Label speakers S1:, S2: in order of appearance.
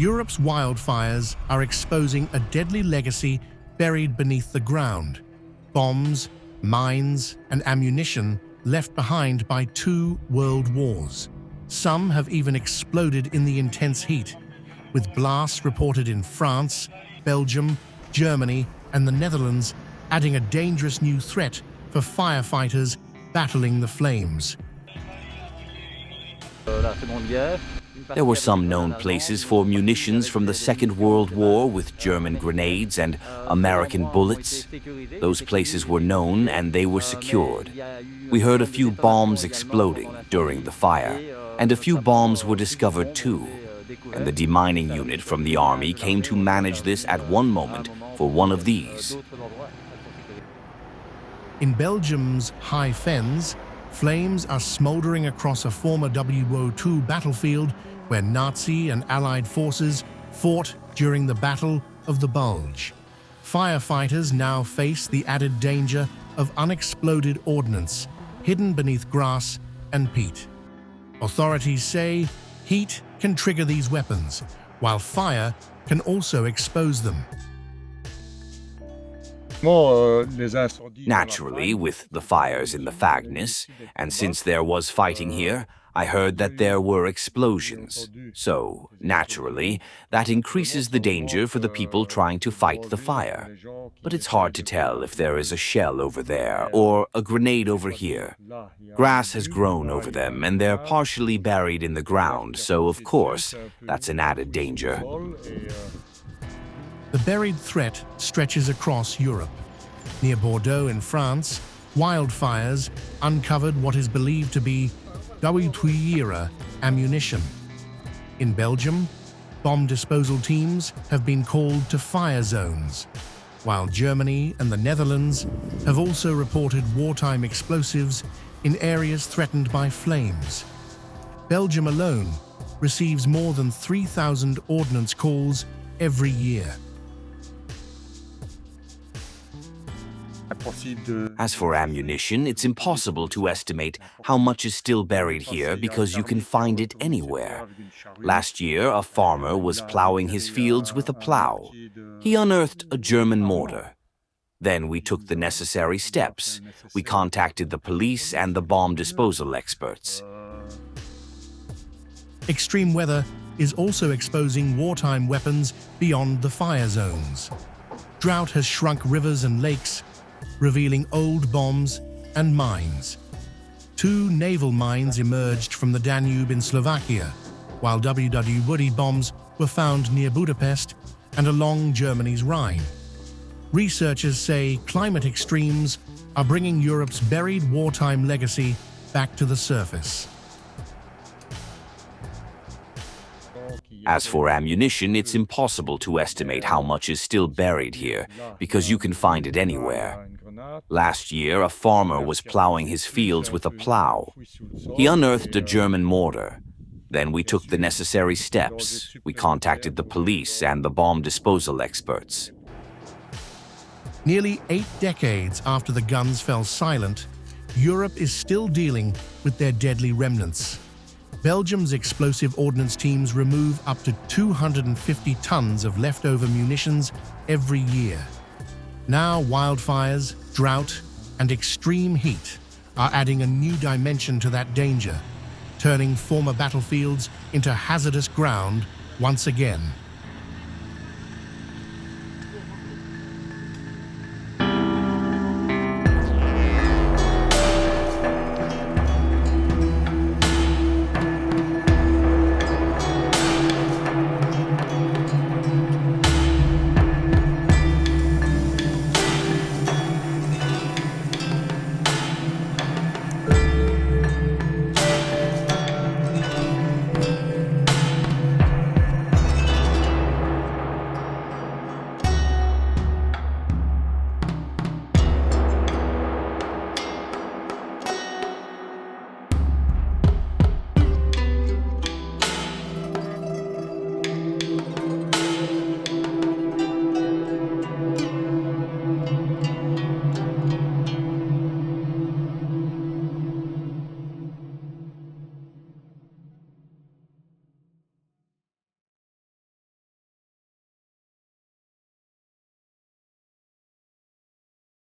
S1: Europe's wildfires are exposing a deadly legacy buried beneath the ground. Bombs, mines, and ammunition left behind by 2 world wars. Some have even exploded in the intense heat, with blasts reported in France, Belgium, Germany, and the Netherlands, adding a dangerous new threat for firefighters battling the flames.
S2: There were some known places for munitions from the Second World War with German grenades and American bullets. Those places were known and they were secured. We heard a few bombs exploding during the fire, and a few bombs were discovered too. And the demining unit from the army came to manage this at one moment for one of these.
S1: In Belgium's high Fens, flames are smoldering across a former WWII battlefield where Nazi and Allied forces fought during the Battle of the Bulge. Firefighters now face the added danger of unexploded ordnance hidden beneath grass and peat. Authorities say heat can trigger these weapons, while fire can also expose them.
S2: Naturally, with the fires in the Fagnes, and since there was fighting here, I heard that there were explosions. So, naturally, that increases the danger for the people trying to fight the fire. But it's hard to tell if there is a shell over there or a grenade over here. Grass has grown over them and they're partially buried in the ground, so of course, that's an added danger.
S1: The buried threat stretches across Europe. Near Bordeaux in France, wildfires uncovered what is believed to be WWII ammunition. In Belgium, bomb disposal teams have been called to fire zones, while Germany and the Netherlands have also reported wartime explosives in areas threatened by flames. Belgium alone receives more than 3,000 ordnance calls every year.
S2: As for ammunition, it's impossible to estimate how much is still buried here because you can find it anywhere. Last year, a farmer was plowing his fields with a plow. He unearthed a German mortar. Then we took the necessary steps. We contacted the police and the bomb disposal experts.
S1: Extreme weather is also exposing wartime weapons beyond the fire zones. Drought has shrunk rivers and lakes, revealing old bombs and mines. 2 naval mines emerged from the Danube in Slovakia, while WWII bombs were found near Budapest and along Germany's Rhine. Researchers say climate extremes are bringing Europe's buried wartime legacy back to the surface.
S2: As for ammunition, it's impossible to estimate how much is still buried here because you can find it anywhere. Last year, a farmer was plowing his fields with a plow. He unearthed a German mortar. Then we took the necessary steps. We contacted the police and the bomb disposal experts.
S1: Nearly 8 decades after the guns fell silent, Europe is still dealing with their deadly remnants. Belgium's explosive ordnance teams remove up to 250 tons of leftover munitions every year. Now wildfires, drought, and extreme heat are adding a new dimension to that danger, turning former battlefields into hazardous ground once again.